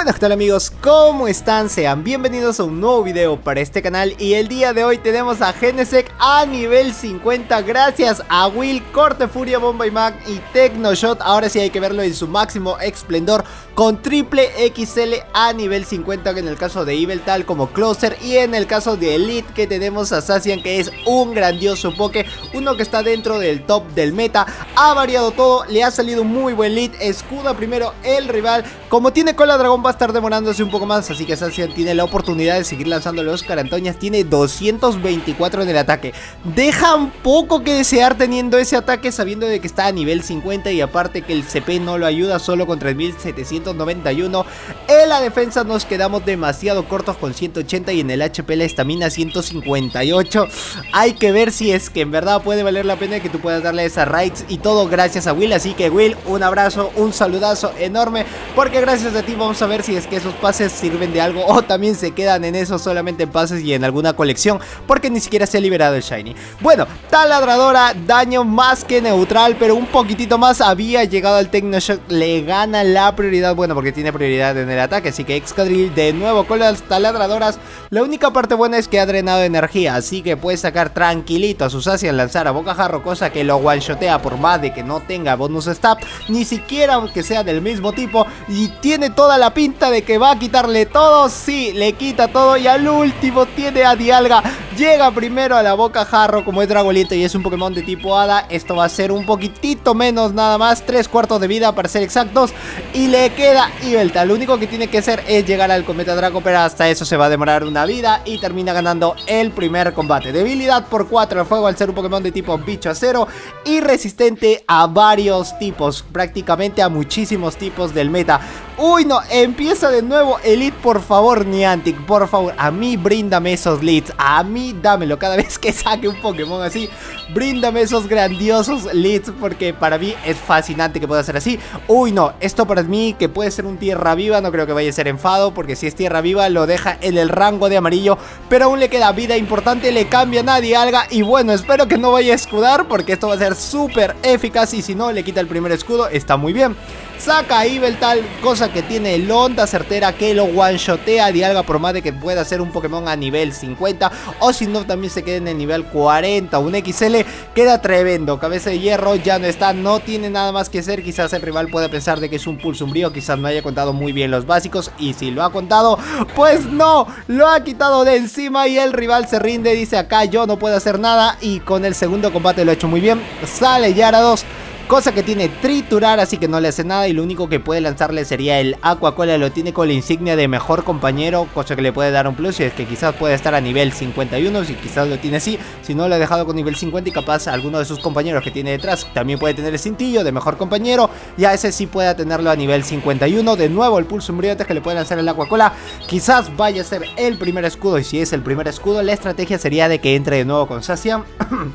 Buenas, ¿qué tal amigos? ¿Cómo están? Sean bienvenidos a un nuevo video para este canal. Y el día de hoy tenemos a Genesect a nivel 50 gracias a Will, Corte Furia, Bomba y Mag y Tecnoshot. Ahora sí hay que verlo en su máximo esplendor con triple XL a nivel 50 en el caso de Yveltal como Closer, y en el caso de Elite que tenemos a Zacian, que es un grandioso poke, uno que está dentro del top del meta. Ha variado todo, le ha salido un muy buen lead, escuda primero el rival. Como tiene cola dragón va a estar demorándose un poco más, así que Zacian tiene la oportunidad de seguir lanzando los carantoñas. Tiene 224 en el ataque, deja un poco que desear teniendo ese ataque, sabiendo de que está a nivel 50 y aparte que el CP no lo ayuda, solo con 3791. En la defensa nos quedamos demasiado cortos con 180 y en el HP la estamina 158. Hay que ver si es que en verdad puede valer la pena que tú puedas darle esas raids y todo gracias a Will. Así que Will, un abrazo, un saludazo enorme, porque gracias a ti vamos a ver si es que esos pases sirven de algo o también se quedan en eso, solamente en pases y en alguna colección, porque ni siquiera se ha liberado el Shiny. Bueno, taladradora, daño más que neutral, pero un poquitito más. Había llegado al Tecnoshot, le gana la prioridad, bueno, porque tiene prioridad en el ataque. Así que Excadrill de nuevo con las taladradoras. La única parte buena es que ha drenado energía, así que puede sacar tranquilito a su Zacian, lanzar a bocajarro, cosa que lo one-shotea por más de que no tenga bonus stab, ni siquiera aunque sea del mismo tipo, y tiene toda la pinta de que va a quitarle todo. Sí, le quita todo y al último tiene a Dialga. Llega primero a la bocajarro como es Dragolito y es un Pokémon de tipo Hada. Esto va a ser un poquitito menos, nada más, 3/4 de vida para ser exactos, y le queda Yveltal. Lo único que tiene que hacer es llegar al Cometa Draco, pero hasta eso se va a demorar una vida y termina ganando el primer combate. Debilidad por 4 al fuego al ser un Pokémon de tipo bicho acero y resistente a varios tipos, prácticamente a muchísimos tipos del meta. Uy, no, empieza de nuevo Elite, por favor, Niantic, por favor, a mí bríndame esos leads, a mí dámelo cada vez que saque un Pokémon así, bríndame esos grandiosos leads, porque para mí es fascinante que pueda ser así. Uy, no, esto para mí que puede ser un Tierra Viva, no creo que vaya a ser enfado, porque si es Tierra Viva lo deja en el rango de amarillo, pero aún le queda vida importante, le cambia a Dialga y bueno, espero que no vaya a escudar, porque esto va a ser súper eficaz y si no le quita el primer escudo, está muy bien. Saca a Yveltal, cosa que tiene el onda certera que lo one-shotea a Dialga por más de que pueda ser un Pokémon a nivel 50, o si no también se queda en el nivel 40, un XL, queda tremendo. Cabeza de hierro ya no está, no tiene nada más que hacer. Quizás el rival pueda pensar de que es un pulso umbrío, quizás no haya contado muy bien los básicos, y si lo ha contado, pues no, lo ha quitado de encima y el rival se rinde, dice acá yo no puedo hacer nada, y con el segundo combate lo ha hecho muy bien. Sale Gyarados, cosa que tiene triturar, así que no le hace nada y lo único que puede lanzarle sería el Aqua Cola. Lo tiene con la insignia de mejor compañero, cosa que le puede dar un plus, y es que quizás puede estar a nivel 51, si quizás lo tiene así, si no lo ha dejado con nivel 50 y capaz alguno de sus compañeros que tiene detrás también puede tener el cintillo de mejor compañero, y a ese sí pueda tenerlo a nivel 51. De nuevo el pulso umbrío que le puede lanzar el Aqua Cola, quizás vaya a ser el primer escudo, y si es el primer escudo la estrategia sería de que entre de nuevo con Zacian,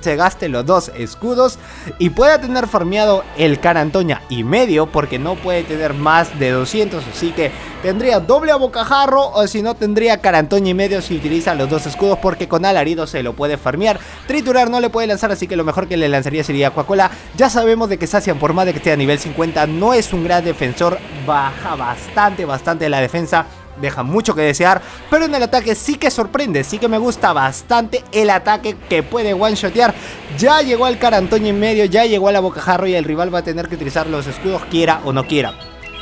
se gaste los dos escudos y pueda tener farmeado el carantoña y medio, porque no puede tener más de 200, así que tendría doble a bocajarro, o si no tendría carantoña y medio si utiliza los dos escudos, porque con alarido se lo puede farmear. Triturar no le puede lanzar, así que lo mejor que le lanzaría sería Aquacola. Ya sabemos de que Zacian, por más de que esté a nivel 50, no es un gran defensor, baja bastante la defensa, deja mucho que desear, pero en el ataque sí que sorprende, sí que me gusta bastante el ataque que puede one-shotear. Ya llegó al carantoña en medio, ya llegó a la bocajarro y el rival va a tener que utilizar los escudos quiera o no quiera.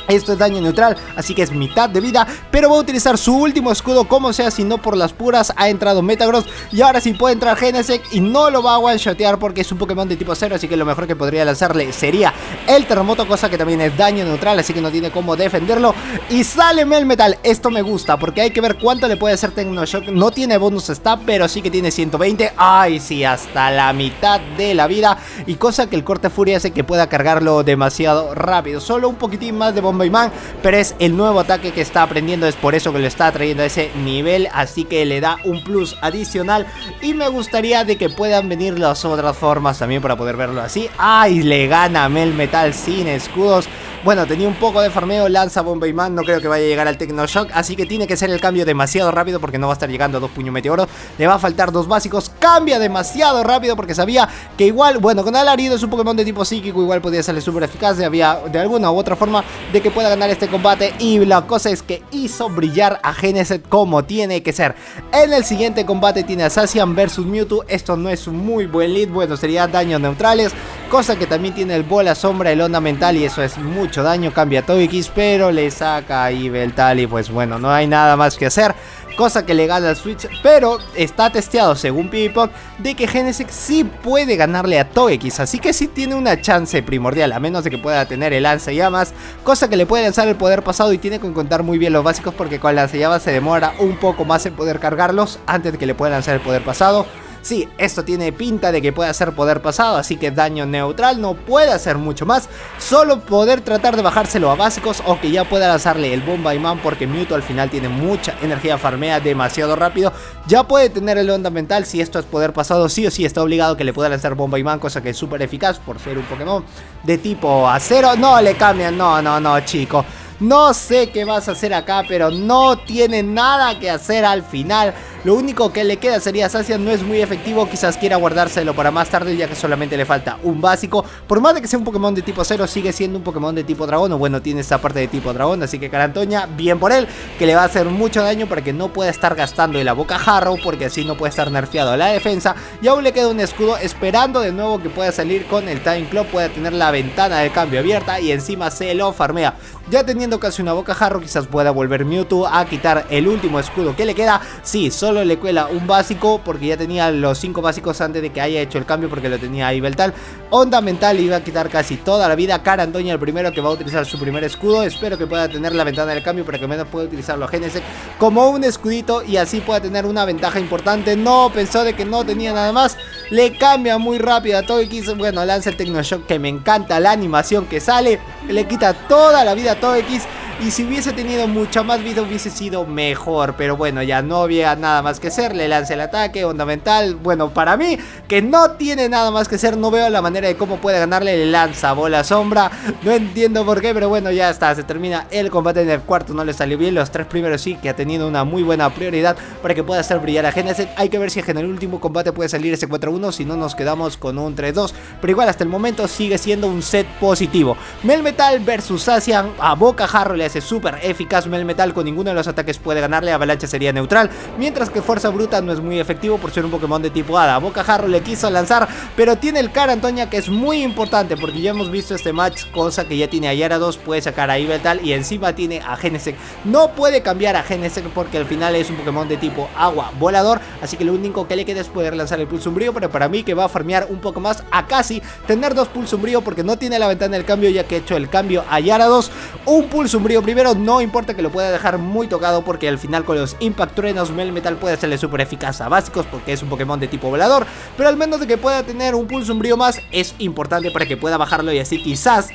Esto es daño neutral, así que es mitad de vida, pero va a utilizar su último escudo como sea, si no por las puras. Ha entrado Metagross y ahora sí puede entrar Genesect y no lo va a one-shotear porque es un Pokémon de tipo acero, así que lo mejor que podría lanzarle sería el terremoto, cosa que también es daño neutral, así que no tiene cómo defenderlo. Y sale Melmetal, esto me gusta porque hay que ver cuánto le puede hacer Tecnoshock. No tiene bonus stab, pero sí que tiene 120, ay sí, hasta la mitad de la vida, y cosa que el corte furia hace que pueda cargarlo demasiado rápido. Solo un poquitín más de Bomba y Mag, pero es el nuevo ataque que está aprendiendo, es por eso que lo está trayendo a ese nivel, así que le da un plus adicional y me gustaría de que puedan venir las otras formas también para poder verlo así. ¡Ay! Le gana a Melmetal sin escudos. Bueno, tenía un poco de farmeo, lanza Bomba y Man, no creo que vaya a llegar al Tecnoshock, así que tiene que ser el cambio demasiado rápido porque no va a estar llegando a 2 puños meteoros, le va a faltar 2 básicos, cambia demasiado rápido porque sabía que igual, bueno, con Alarido es un Pokémon de tipo psíquico, igual podía serle súper eficaz, había de alguna u otra forma de que pueda ganar este combate, y la cosa es que hizo brillar a Genesect como tiene que ser. En el siguiente combate tiene a Zacian versus Mewtwo. Esto no es un muy buen lead, bueno, sería daños neutrales, cosa que también tiene el bola sombra, el onda mental, y eso es mucho daño. Cambia a Togekiss, pero le saca a Yveltal y pues bueno, no hay nada más que hacer, cosa que le gana al Switch. Pero está testeado según PvPoke de que Genesect sí puede ganarle a Togekiss, así que sí tiene una chance primordial, a menos de que pueda tener el lanzallamas, cosa que le puede lanzar el poder pasado, y tiene que contar muy bien los básicos porque con el lanzallamas se demora un poco más en poder cargarlos antes de que le pueda lanzar el poder pasado. Sí, esto tiene pinta de que puede hacer poder pasado, así que daño neutral, no puede hacer mucho más. Solo poder tratar de bajárselo a básicos, o que ya pueda lanzarle el Bombay-Man, porque Mewtwo al final tiene mucha energía, farmea demasiado rápido. Ya puede tener el onda mental, si esto es poder pasado, sí o sí está obligado que le pueda lanzar Bombay-Man, cosa que es súper eficaz por ser un Pokémon de tipo acero. No le cambian, no, chico. No sé qué vas a hacer acá, pero no tiene nada que hacer al final. Lo único que le queda sería Zacian, no es muy efectivo, quizás quiera guardárselo para más tarde, ya que solamente le falta un básico. Por más de que sea un Pokémon de tipo acero, sigue siendo un Pokémon de tipo dragón, o bueno, tiene esta parte de tipo dragón, así que Carantoña, bien por él, que le va a hacer mucho daño para que no pueda estar gastando en la Bocajarro, porque así no puede estar nerfeado a la defensa. Y aún le queda un escudo, esperando de nuevo que pueda salir con el Time Clock, pueda tener la ventana de cambio abierta, y encima se lo farmea. Ya teniendo casi una Bocajarro, quizás pueda volver Mewtwo a quitar el último escudo que le queda. Sí, solo le cuela un básico, porque ya tenía los 5 básicos antes de que haya hecho el cambio, porque lo tenía ahí Yveltal. Onda mental, iba a quitar casi toda la vida. Carantoña el primero que va a utilizar su primer escudo. Espero que pueda tener la ventana del cambio para que al menos pueda utilizarlo a Genesect como un escudito, y así pueda tener una ventaja importante. No, pensó de que no tenía nada más. Le cambia muy rápido a Togekiss. Bueno, lanza el Tecnoshock, que me encanta la animación que sale. Le quita toda la vida a Togekiss. Y si hubiese tenido mucha más vida hubiese sido mejor, pero bueno, ya no había nada más que hacer. Le lanza el ataque, onda mental. Bueno, para mí, que no tiene nada más que hacer, no veo la manera de cómo puede ganarle. Le lanza bola sombra, no entiendo por qué, pero bueno, ya está, se termina el combate. En el cuarto no le salió bien, los 3 primeros sí, que ha tenido una muy buena prioridad para que pueda hacer brillar a Genesect. Hay que ver si en el último combate puede salir ese 4-1, si no nos quedamos con un 3-2, pero igual hasta el momento sigue siendo un set positivo. Melmetal versus Zacian, a Bocajarro le hace súper eficaz Melmetal, con ninguno de los ataques puede ganarle. Avalancha sería neutral, mientras que Fuerza Bruta no es muy efectivo por ser un Pokémon de tipo Hada. Bocajarro le quiso lanzar, pero tiene el Carantoña, que es muy importante, porque ya hemos visto este match, cosa que ya tiene a Gyarados, puede sacar a Yveltal, y encima tiene a Genesect. No puede cambiar a Genesect porque al final es un Pokémon de tipo agua volador, así que lo único que le queda es poder lanzar el Pulso Umbrío, pero para mí que va a farmear un poco más a casi tener 2 Pulso Umbrío, porque no tiene la ventana del cambio, ya que ha hecho el cambio a Gyarados. Un Pulso Umbrío primero, no importa que lo pueda dejar muy tocado, porque al final con los Impact Truenos Melmetal puede hacerle súper eficaz a básicos, porque es un Pokémon de tipo volador, pero al menos de que pueda tener un Pulso Umbrío más es importante para que pueda bajarlo, y así quizás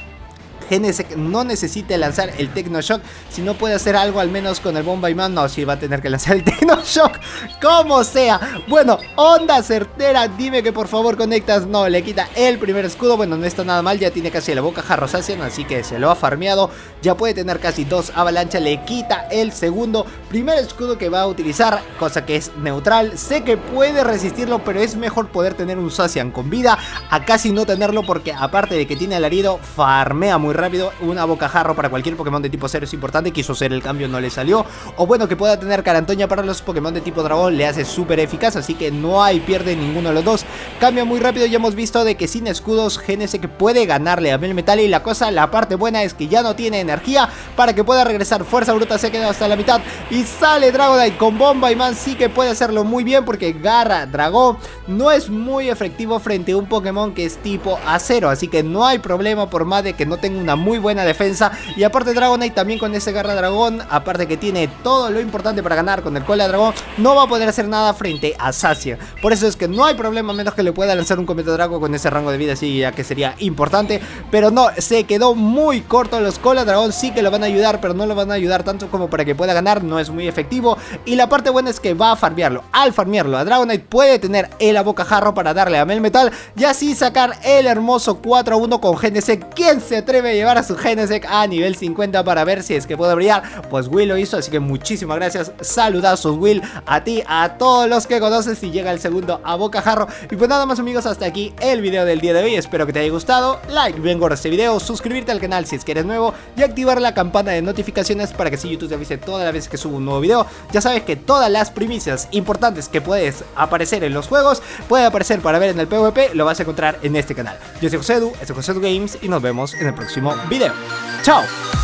Genesect no necesite lanzar el Tecnoshock, si no puede hacer algo al menos con el Bombay-Man. No, sí va a tener que lanzar el Tecnoshock, como sea. Bueno, onda certera, dime que por favor conectas. No, le quita el primer escudo. Bueno, no está nada mal, ya tiene casi la Bocajarro Zacian, así que se lo ha farmeado. Ya puede tener casi 2 avalancha, le quita el segundo primer escudo que va a utilizar, cosa que es neutral. Sé que puede resistirlo, pero es mejor poder tener un Zacian con vida a casi no tenerlo, porque aparte de que tiene alarido, farmea muy rápido. Una Bocajarro para cualquier Pokémon de tipo cero es importante. Quiso hacer el cambio, no le salió. O bueno, que pueda tener Carantoña para los Pokémon de tipo dragón le hace súper eficaz, así que no hay pierde ninguno de los dos. Cambia muy rápido, ya hemos visto de que sin escudos Genesect puede ganarle a Melmetal, y la parte buena es que ya no tiene energía para que pueda regresar. Fuerza Bruta se queda hasta la mitad y sale Dragonite con Bombay-Man. Sí que puede hacerlo muy bien, porque Garra Dragón no es muy efectivo frente a un Pokémon que es tipo acero, así que no hay problema por más de que no tenga una muy buena defensa. Y aparte Dragonite también con ese Garra Dragón, aparte que tiene todo lo importante para ganar con el Cola Dragón, no va a poder hacer nada frente a Zacian. Por eso es que no hay problema, menos que le pueda lanzar un Cometa Drago con ese rango de vida, sí, ya que sería importante. Pero no, se quedó muy corto. Los Cola Dragón sí que lo van a ayudar, pero no lo van a ayudar tanto como para que pueda ganar. No es muy efectivo. Y la parte buena es que va a farmearlo. Al farmearlo a Dragonite puede tener el Bocajarro para darle a Melmetal y así sacar el hermoso 4-1 con Genesect. ¿Quién se atreve puede llevar a su Genesect a nivel 50 para ver si es que puede brillar. Pues Will lo hizo, así que muchísimas gracias. Saludazos Will, a ti, a todos los que conoces, y llega el segundo a bocajarro. Y pues nada más amigos, hasta aquí el video del día de hoy. Espero que te haya gustado. Like bien gordo este video, suscribirte al canal si es que eres nuevo y activar la campana de notificaciones para que si YouTube te avise todas las veces que subo un nuevo video. Ya sabes que todas las primicias importantes que puedes aparecer en los juegos, puede aparecer para ver en el PvP, lo vas a encontrar en este canal. Yo soy José Edu, esto es José Edu Games y nos vemos en el próximo video. ¡Chao!